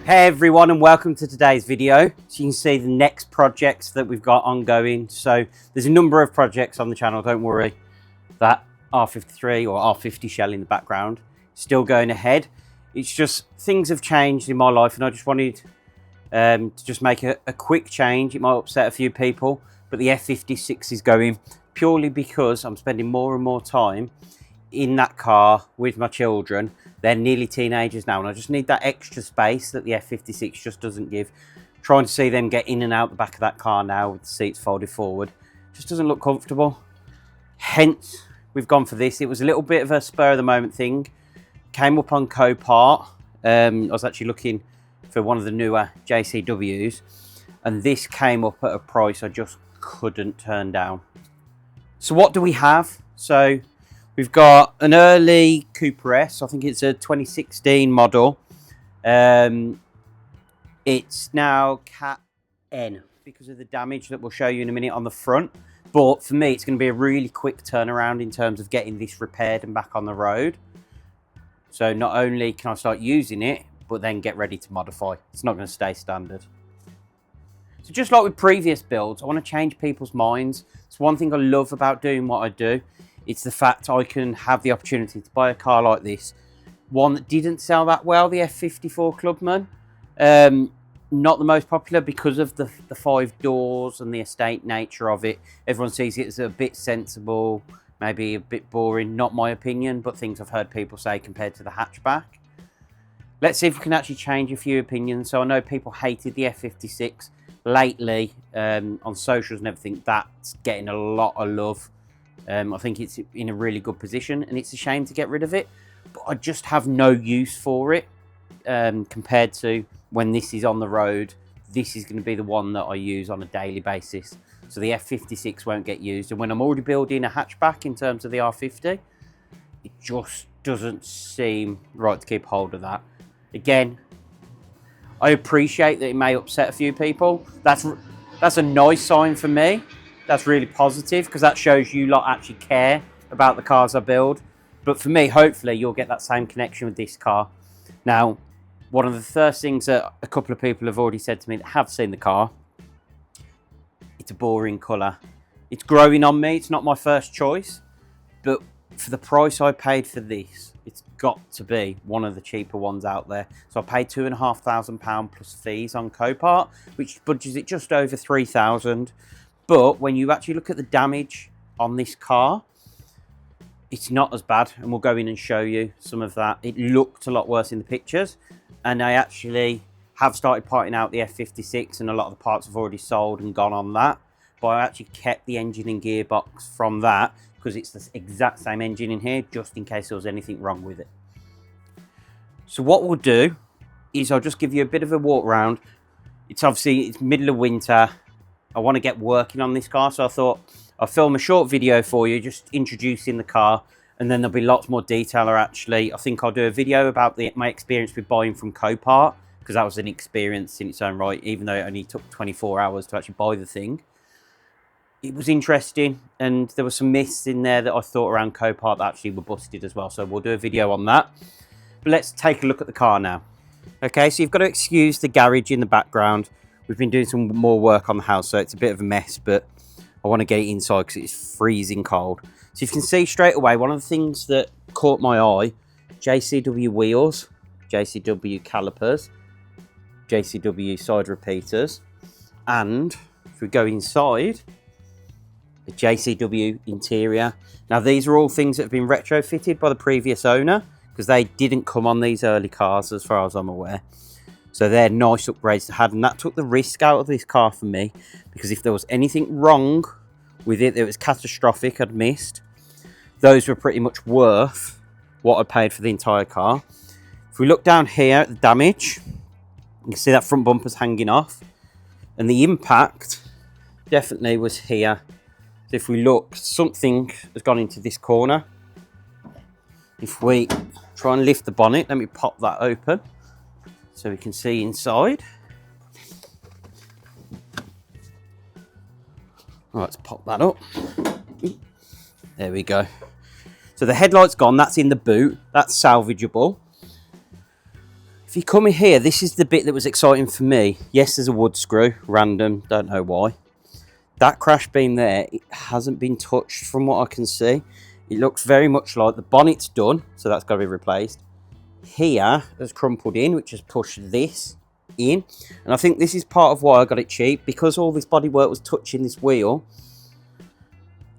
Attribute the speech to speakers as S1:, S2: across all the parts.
S1: Hey everyone, and welcome to today's video. So you can see the next projects that we've got ongoing. So there's a number of projects on the channel, don't worry. That R53 or R50 shell in the background still going ahead. It's just things have changed in my life, and I just wanted to just make a quick change. It might upset a few people, but the F56 is going purely because I'm spending more and more time in that car with my children. They're nearly teenagers now, and I just need that extra space that the F56 just doesn't give. Trying to see them get in and out the back of that car now with the seats folded forward just doesn't look comfortable. Hence, we've gone for this. It was a little bit of a spur of the moment thing. Came up on Copart. I was actually looking for one of the newer JCWs, and this came up at a price I just couldn't turn down. So what do we have? So we've got an early Cooper S. I think it's a 2016 model. It's now Cat N because of the damage that we'll show you in a minute on the front. But for me, it's going to be a really quick turnaround in terms of getting this repaired and back on the road. So not only can I start using it, but then get ready to modify. It's not going to stay standard. So just like with previous builds, I want to change people's minds. It's one thing I love about doing what I do. It's the fact I can have the opportunity to buy a car like this. One that didn't sell that well, the F54 Clubman. Not the most popular because of the 5 doors and the estate nature of it. Everyone sees it as a bit sensible, maybe a bit boring. Not my opinion, but things I've heard people say compared to the hatchback. Let's see if we can actually change a few opinions. So I know people hated the F56 lately on socials and everything. That's getting a lot of love. I think it's in a really good position, and it's a shame to get rid of it, but I just have no use for it compared to when this is on the road. This is going to be the one that I use on a daily basis, so the F56 won't get used. And when I'm already building a hatchback in terms of the R50, it just doesn't seem right to keep hold of that. Again, I appreciate that it may upset a few people. That's a nice sign for me. That's really positive because that shows you lot actually care about the cars I build. But for me, hopefully you'll get that same connection with this car. Now, one of the first things that a couple of people have already said to me that have seen the car, it's a boring colour. It's growing on me. It's not my first choice, but for the price I paid for this, it's got to be one of the cheaper ones out there. So I paid £2,500 plus fees on Copart, which budgets it just over £3,000. But when you actually look at the damage on this car, it's not as bad. And we'll go in and show you some of that. It looked a lot worse in the pictures. And I actually have started parting out the F56, and a lot of the parts have already sold and gone on that. But I actually kept the engine and gearbox from that because it's the exact same engine in here, just in case there was anything wrong with it. So what we'll do is I'll just give you a bit of a walk around. It's middle of winter. I want to get working on this car, so I thought I'll film a short video for you just introducing the car, and then there'll be lots more detail. Or actually, I think I'll do a video about my experience with buying from Copart, because that was an experience in its own right, even though it only took 24 hours to actually buy the thing. It was interesting, and there were some myths in there that I thought around Copart that actually were busted as well, so we'll do a video on that. But let's take a look at the car now. Okay, so you've got to excuse the garage in the background. We've been doing some more work on the house, so it's a bit of a mess, but I want to get it inside because it's freezing cold. So you can see straight away, one of the things that caught my eye, JCW wheels, JCW calipers, JCW side repeaters, and if we go inside, the JCW interior. Now these are all things that have been retrofitted by the previous owner because they didn't come on these early cars as far as I'm aware. So they're nice upgrades to have, and that took the risk out of this car for me, because if there was anything wrong with it that was catastrophic I'd missed, those were pretty much worth what I paid for the entire car. If we look down here at the damage, you can see that front bumper's hanging off, and the impact definitely was here. So if we look, something has gone into this corner. If we try and lift the bonnet, let me pop that open so we can see inside. Right, let's pop that up. There we go. So the headlight's gone, that's in the boot, that's salvageable. If you come in here, this is the bit that was exciting for me. Yes, there's a wood screw, random, don't know why. That crash beam there, it hasn't been touched from what I can see. It looks very much like the bonnet's done, so that's got to be replaced. Here has crumpled in, which has pushed this in. And I think this is part of why I got it cheap, because all this bodywork was touching this wheel.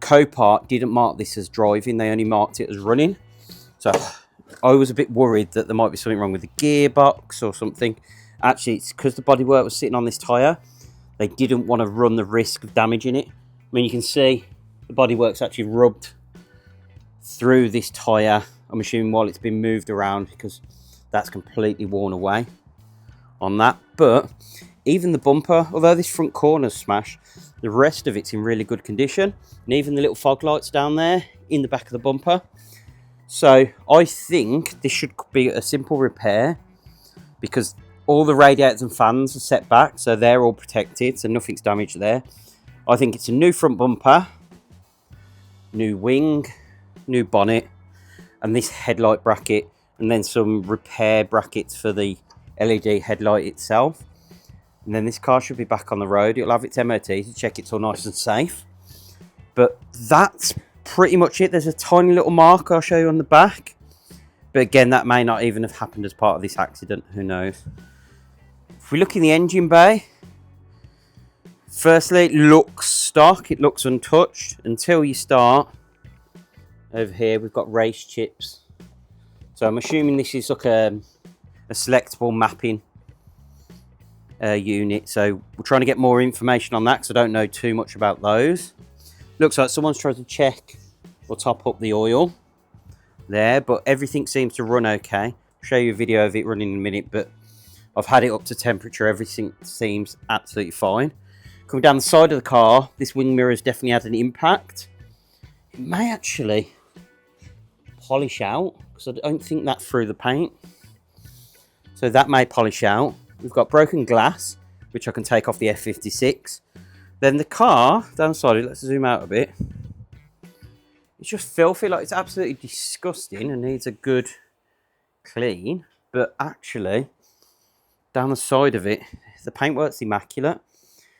S1: Copart didn't mark this as driving, they only marked it as running. So I was a bit worried that there might be something wrong with the gearbox or something. Actually, it's because the bodywork was sitting on this tyre. They didn't want to run the risk of damaging it. I mean, you can see the bodywork's actually rubbed through this tyre. I'm assuming while it's been moved around, because that's completely worn away on that. But even the bumper, although this front corner's smashed, the rest of it's in really good condition. And even the little fog lights down there in the back of the bumper. So I think this should be a simple repair, because all the radiators and fans are set back, so they're all protected, so nothing's damaged there. I think it's a new front bumper, new wing, new bonnet, and this headlight bracket, and then some repair brackets for the LED headlight itself. And then this car should be back on the road. It'll have its MOT to check it's all nice and safe. But that's pretty much it. There's a tiny little mark I'll show you on the back. But again, that may not even have happened as part of this accident. Who knows? If we look in the engine bay, firstly, it looks stock. It looks untouched until you start. Over here, we've got race chips. So I'm assuming this is like a selectable mapping unit. So we're trying to get more information on that, because I don't know too much about those. Looks like someone's trying to check or top up the oil there, but everything seems to run okay. I'll show you a video of it running in a minute, but I've had it up to temperature. Everything seems absolutely fine. Coming down the side of the car, this wing mirror has definitely had an impact. It may actually polish out, because I don't think that through the paint. So that may polish out. We've got broken glass, which I can take off the F56. Then the car, down the side, let's zoom out a bit. It's just filthy, like it's absolutely disgusting and needs a good clean. But actually, down the side of it, the paintwork's immaculate.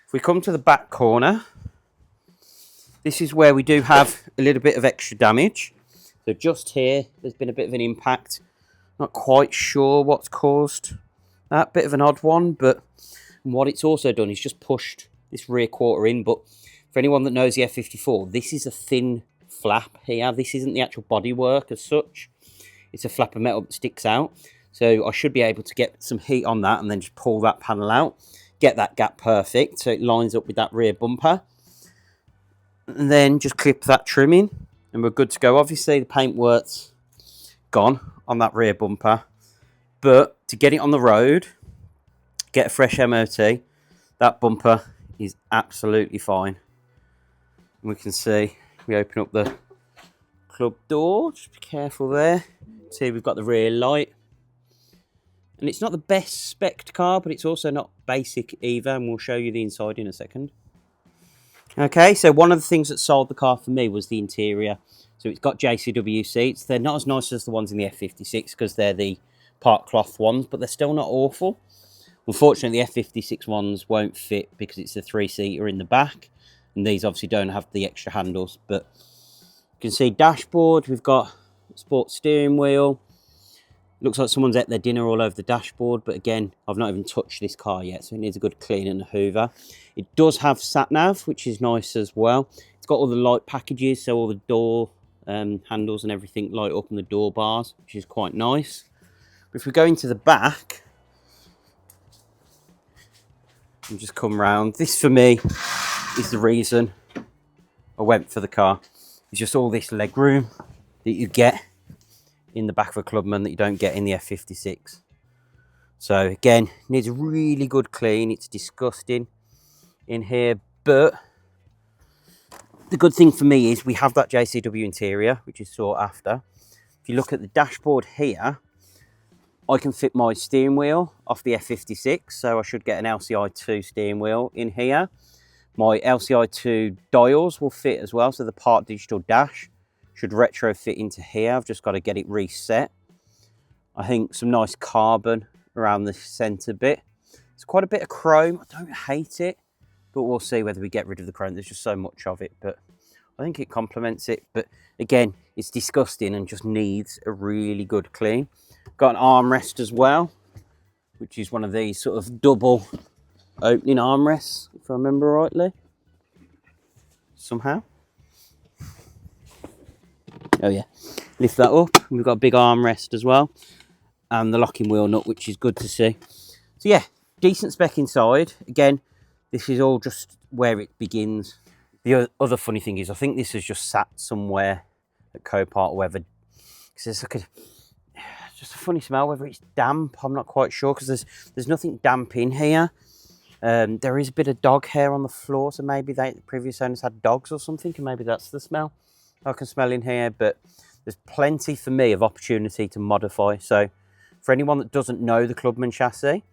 S1: If we come to the back corner, this is where we do have a little bit of extra damage. So just here, there's been a bit of an impact. Not quite sure what's caused that, bit of an odd one, but what it's also done is just pushed this rear quarter in. But for anyone that knows the F54, this is a thin flap here. This isn't the actual bodywork as such. It's a flap of metal that sticks out. So I should be able to get some heat on that and then just pull that panel out, get that gap perfect so it lines up with that rear bumper. And then just clip that trim in and we're good to go. Obviously the paintwork's gone on that rear bumper, but to get it on the road, get a fresh MOT, that bumper is absolutely fine. And we can see, we open up the club door, just be careful there. See, we've got the rear light. And it's not the best spec'd car, but it's also not basic either, and we'll show you the inside in a second. Okay, so one of the things that sold the car for me was the interior. So it's got JCW seats. They're not as nice as the ones in the F56 because they're the part cloth ones, but they're still not awful. Unfortunately, the F56 ones won't fit because it's a 3-seater in the back, and these obviously don't have the extra handles. But you can see dashboard, we've got sports steering wheel. Looks like someone's ate their dinner all over the dashboard, but again, I've not even touched this car yet, so it needs a good clean and a hoover. It does have sat-nav, which is nice as well. It's got all the light packages, so all the door handles and everything light up on the door bars, which is quite nice. But if we go into the back, and just come round, this for me is the reason I went for the car. It's just all this leg room that you get in the back of a Clubman that you don't get in the F56. So again, needs a really good clean. It's disgusting in here, but the good thing for me is we have that JCW interior, which is sought after. If you look at the dashboard here, I can fit my steering wheel off the F56, so I should get an LCI2 steering wheel in here. My LCI2 dials will fit as well, so the part digital dash should retrofit into here. I've just got to get it reset. I think some nice carbon around the centre bit. It's quite a bit of chrome. I don't hate it, but we'll see whether we get rid of the chrome. There's just so much of it, but I think it complements it. But again, it's disgusting and just needs a really good clean. Got an armrest as well, which is one of these sort of double opening armrests, if I remember rightly. Somehow. Oh yeah, lift that up. We've got a big armrest as well, and the locking wheel nut, which is good to see. So yeah, decent spec inside. Again, this is all just where it begins. The other funny thing is, I think this has just sat somewhere at Copart or whether, because there's like just a funny smell. Whether it's damp, I'm not quite sure, because there's nothing damp in here. There is a bit of dog hair on the floor, so maybe the previous owners had dogs or something, and maybe that's the smell I can smell in here. But there's plenty for me of opportunity to modify. So for anyone that doesn't know the Clubman chassis,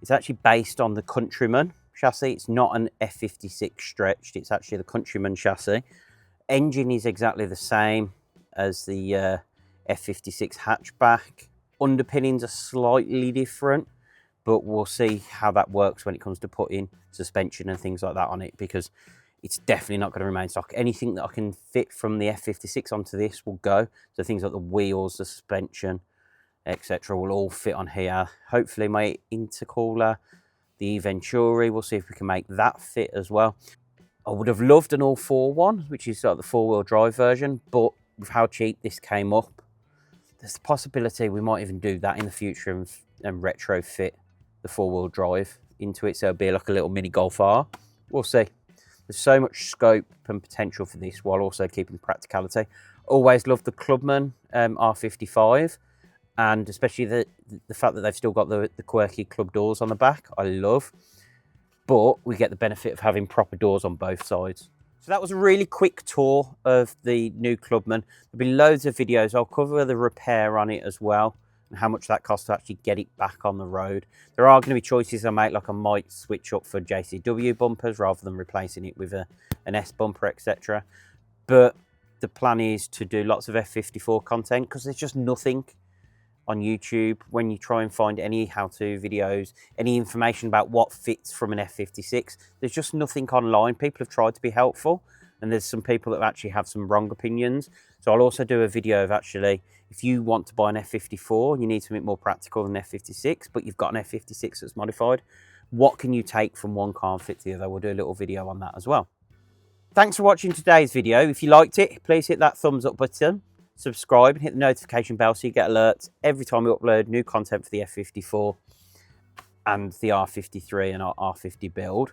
S1: it's actually based on the Countryman chassis. It's not an F56 stretched, it's actually the Countryman chassis. Engine is exactly the same as the F56 hatchback. Underpinnings are slightly different, but we'll see how that works when it comes to putting suspension and things like that on it, because it's definitely not going to remain stock. Anything that I can fit from the F56 onto this will go. So things like the wheels, the suspension, etc. will all fit on here. Hopefully my intercooler, the Venturi, we'll see if we can make that fit as well. I would have loved an all-4 one, which is like the four-wheel drive version, but with how cheap this came up, there's the possibility we might even do that in the future and retrofit the four-wheel drive into it, so it'll be like a little mini Golf R. We'll see. There's so much scope and potential for this while also keeping practicality. Always loved the Clubman R55, and especially the fact that they've still got the quirky club doors on the back. I love, but we get the benefit of having proper doors on both sides. So that was a really quick tour of the new Clubman. There'll be loads of videos. I'll cover the repair on it as well, and how much that costs to actually get it back on the road. There are going to be choices I make, like I might switch up for JCW bumpers rather than replacing it with an S bumper, etc. But the plan is to do lots of F54 content, because there's just nothing on YouTube when you try and find any how-to videos, any information about what fits from an F56. There's just nothing online. People have tried to be helpful, and there's some people that actually have some wrong opinions. So I'll also do a video of actually, if you want to buy an F54 and you need something more practical than an F56, but you've got an F56 that's modified, what can you take from one car and fit to the other? We'll do a little video on that as well. Thanks for watching today's video. If you liked it, please hit that thumbs up button, subscribe and hit the notification bell so you get alerts every time we upload new content for the F54 and the R53 and our R50 build.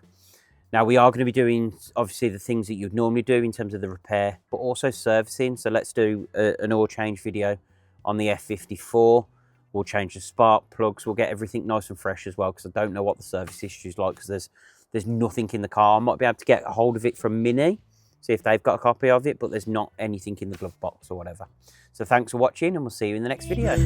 S1: Now we are going to be doing obviously the things that you'd normally do in terms of the repair, but also servicing. So let's do an oil change video on the F54. We'll change the spark plugs. We'll get everything nice and fresh as well, because I don't know what the service history is like, because there's nothing in the car. I might be able to get a hold of it from Mini, see if they've got a copy of it, but there's not anything in the glove box or whatever. So thanks for watching, and we'll see you in the next video.